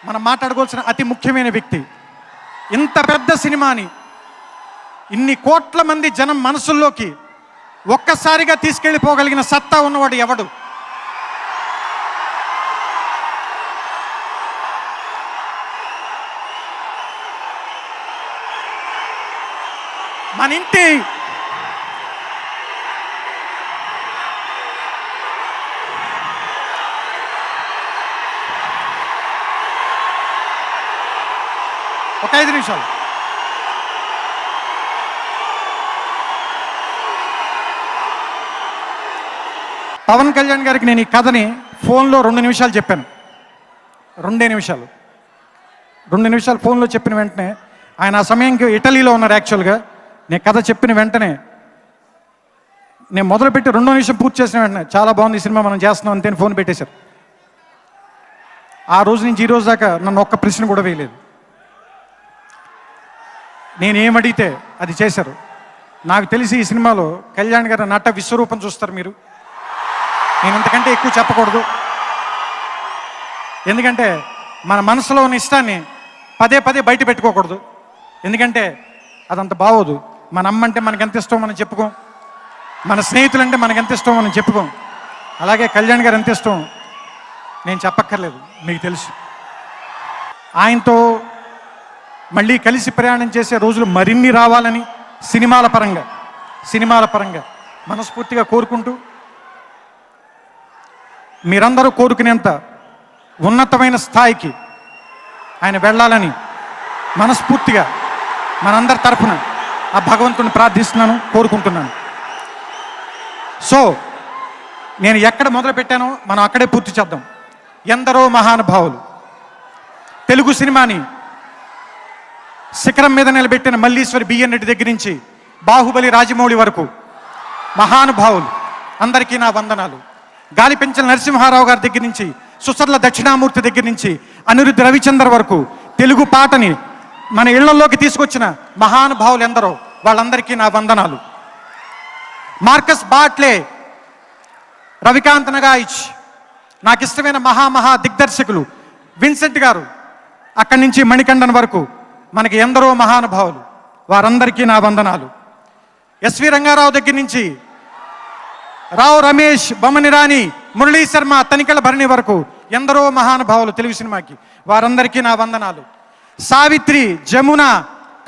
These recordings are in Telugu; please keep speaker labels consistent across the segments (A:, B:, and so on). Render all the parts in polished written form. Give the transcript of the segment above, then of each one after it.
A: మనం మాట్లాడుకోవాల్సిన అతి ముఖ్యమైన వ్యక్తి. ఇంత పెద్ద సినిమాని ఇన్ని కోట్ల మంది జనం మనసుల్లోకి ఒక్కసారిగా తీసుకెళ్ళిపోగలిగిన సత్తా ఉన్నవాడు ఎవడు? మన ఇంటి ఒక 5 నిమిషాలు. పవన్ కళ్యాణ్ గారికి నేను ఈ కథని ఫోన్లో 2 నిమిషాలు చెప్పాను. 2 నిమిషాలు ఫోన్లో చెప్పిన వెంటనే ఆయన ఆ సమయంకి ఇటలీలో ఉన్నారు. యాక్చువల్గా నేను కథ చెప్పిన వెంటనే, నేను మొదలుపెట్టి 2వ నిమిషం పూర్తి చేసిన వెంటనే చాలా బాగుంది ఈ సినిమా, మనం చేస్తున్నాం అంతే ఫోన్ పెట్టేశారు. ఆ రోజు నుంచి ఈ రోజు దాకా నన్ను ఒక్క ప్రశ్న కూడా వేయలేదు. నేనేమడిగితే అది చేశారు. నాకు తెలిసి ఈ సినిమాలో కళ్యాణ్ గారి నట విశ్వరూపం చూస్తారు మీరు. నేను ఇంతకంటే ఎక్కువ చెప్పకూడదు, ఎందుకంటే మన మనసులో ఉన్న ఇష్టాన్ని పదే పదే బయట పెట్టుకోకూడదు, ఎందుకంటే అదంత బాగోదు. మన అమ్మ అంటే మనకి ఎంత ఇష్టం మనం చెప్పుకోం, మన స్నేహితులు అంటే మనకి ఎంత ఇష్టం మనం చెప్పుకోం. అలాగే కళ్యాణ్ గారు ఎంత ఇష్టం నేను చెప్పక్కర్లేదు, మీకు తెలుసు. ఆయనతో మళ్ళీ కలిసి ప్రయాణం చేసే రోజులు మరిన్ని రావాలని సినిమాల పరంగా మనస్ఫూర్తిగా కోరుకుంటూ, మీరందరూ కోరుకునేంత ఉన్నతమైన స్థాయికి ఆయన వెళ్ళాలని మనస్ఫూర్తిగా మనందరి తరఫున ఆ భగవంతుని ప్రార్థిస్తున్నాను, కోరుకుంటున్నాను. సో నేను ఎక్కడ మొదలు పెట్టానో మనం అక్కడే పూర్తి చేద్దాం. ఎందరో మహానుభావులు తెలుగు సినిమాని శిఖరం మీద నిలబెట్టిన మల్లీశ్వరి బిఎన్ రెడ్డి దగ్గర నుంచి బాహుబలి రాజమౌళి వరకు మహానుభావులు అందరికీ నా వందనాలు. గాలిపెంచల నరసింహారావు గారి దగ్గర నుంచి సుసర్ల దక్షిణామూర్తి దగ్గర నుంచి అనిరుద్ధ రవిచంద్ర వరకు తెలుగు పాటని మన ఇళ్లలోకి తీసుకొచ్చిన మహానుభావులు ఎందరో, వాళ్ళందరికీ నా వందనాలు. మార్కస్ బాట్లే, రవికాంత్ నగాయిచ్, నాకు ఇష్టమైన మహా దిగ్దర్శకులు విన్సెంట్ గారు, అక్కడి నుంచి మణికంఠన్ వరకు మనకి ఎందరో మహానుభావులు, వారందరికీ నా వందనాలు. ఎస్వి రంగారావు దగ్గర నుంచి రావు రమేష్, బొమ్మని రాణి, మురళీ శర్మ, తనికెళ్ళ భరణి వరకు ఎందరో మహానుభావులు తెలుగు సినిమాకి, వారందరికీ నా వందనాలు. సావిత్రి, జమున,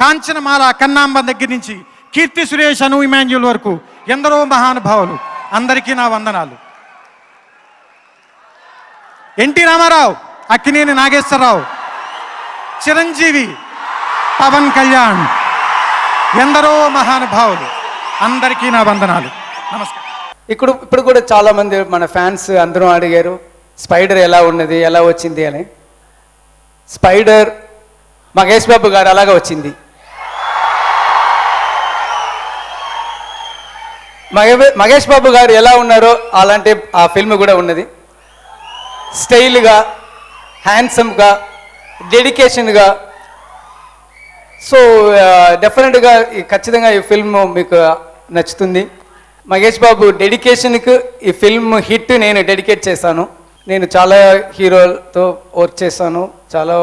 A: కాంచనమాల, కన్నాంబ దగ్గర నుంచి కీర్తి సురేష్, అను ఇమాన్యుల్ వరకు ఎందరో మహానుభావులు, అందరికీ నా వందనాలు. ఎన్టీ రామారావు, అక్కినేని నాగేశ్వరరావు, చిరంజీవి, పవన్ కళ్యాణ్, ఎందరో మహానుభావులు, అందరికీ నా వందనాలు. నమస్కారం.
B: ఇప్పుడు కూడా చాలా మంది మన ఫ్యాన్స్ అందరూ అడిగారు స్పైడర్ ఎలా ఉన్నది, ఎలా వచ్చింది అని. స్పైడర్ మహేష్ బాబు గారు అలాగా వచ్చింది. మహేష్ బాబు గారు ఎలా ఉన్నారో అలాంటి ఆ ఫిల్మ్ కూడా ఉన్నది. స్టైల్గా, హ్యాండ్సమ్గా, డెడికేషన్గా. సో డెఫినెట్గా ఖచ్చితంగా ఈ ఫిల్మ్ మీకు నచ్చుతుంది. మహేష్ బాబు డెడికేషన్కి ఈ ఫిల్మ్ హిట్ నేను డెడికేట్ చేశాను. నేను చాలా హీరోలతో వర్క్ చేశాను, చాలా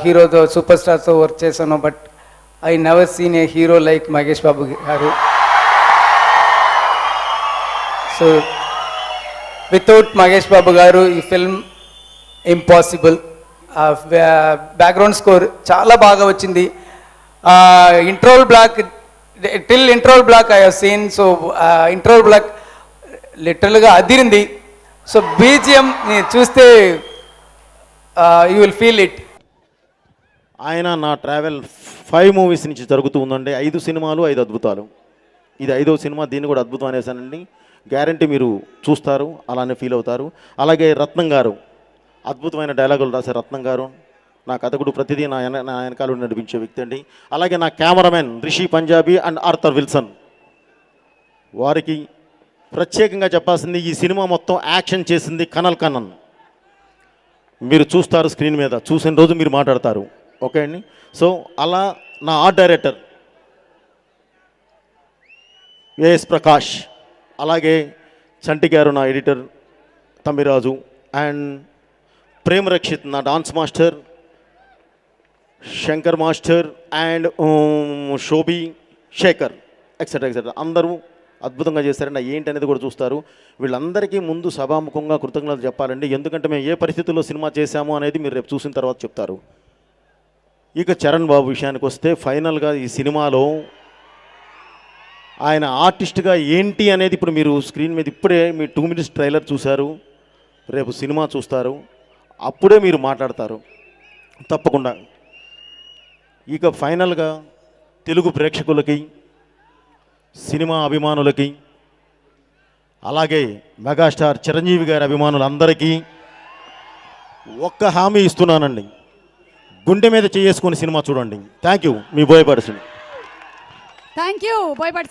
B: హీరోతో సూపర్ స్టార్స్తో వర్క్ చేశాను, but I never seen a hero like Mahesh Babu గారు. సో వితౌట్ మహేష్ బాబు గారు ఈ ఫిల్మ్ ఇంపాసిబుల్. బ్యాక్గ్రౌండ్ స్కోర్ చాలా బాగా వచ్చింది. Interval block, till interval block I have seen. So interval block లిటరల్గా అదిరింది. సో బీజిఎం చూస్తే యూ విల్ ఫీల్ ఇట్.
C: ఆయన నా ట్రావెల్ 5 మూవీస్ నుంచి జరుగుతూ ఉందండి. 5 సినిమాలు 5 అద్భుతాలు. ఇది 5వ సినిమా, దీన్ని కూడా అద్భుతం అనేసానండి. గ్యారంటీ మీరు చూస్తారు, అలానే ఫీల్ అవుతారు. అలాగే రత్నం గారు అద్భుతమైన డైలాగులు రాశారు. రత్నం గారు నా కథకుడు, ప్రతిదీ నా వెనకాల నడిపించే వ్యక్తి అండి. అలాగే నా cameraman Rishi Punjabi and Arthur Wilson, వారికి ప్రత్యేకంగా చెప్పాల్సింది, ఈ సినిమా మొత్తం యాక్షన్ చేసింది కనల్ కన్నన్. మీరు చూస్తారు స్క్రీన్ మీద, చూసిన రోజు మీరు మాట్లాడతారు, ఓకే అండి. సో అలా నా ఆర్ట్ డైరెక్టర్ ఏఎస్ ప్రకాష్, అలాగే చంటి గారు నా ఎడిటర్ తమ్మిరాజు, అండ్ ప్రేమ్ రక్షిత్ నా dance master, Shankar master and Shobhi, Sekhar etcetera అందరూ అద్భుతంగా చేశారండి. ఏంటి అనేది కూడా చూస్తారు. వీళ్ళందరికీ ముందు సభాముఖంగా కృతజ్ఞతలు చెప్పాలండి. ఎందుకంటే మేము ఏ పరిస్థితుల్లో సినిమా చేశాము అనేది మీరు రేపు చూసిన తర్వాత చెప్తారు. ఇక చరణ్ బాబు విషయానికి వస్తే ఫైనల్గా ఈ సినిమాలో ఆయన ఆర్టిస్ట్గా ఏంటి అనేది ఇప్పుడు మీరు స్క్రీన్ మీద ఇప్పుడే మీ 2 minutes ట్రైలర్ చూశారు. రేపు సినిమా చూస్తారు, అప్పుడే మీరు మాట్లాడతారు తప్పకుండా. ఇక ఫైనల్గా తెలుగు ప్రేక్షకులకి, సినిమా అభిమానులకి, అలాగే మెగాస్టార్ చిరంజీవి గారి అభిమానులందరికీ ఒక్క హామీ ఇస్తున్నానండి, గుండె మీద చేసుకొని సినిమా చూడండి. Thank you, me Boyapati.
D: Thank you Boyapati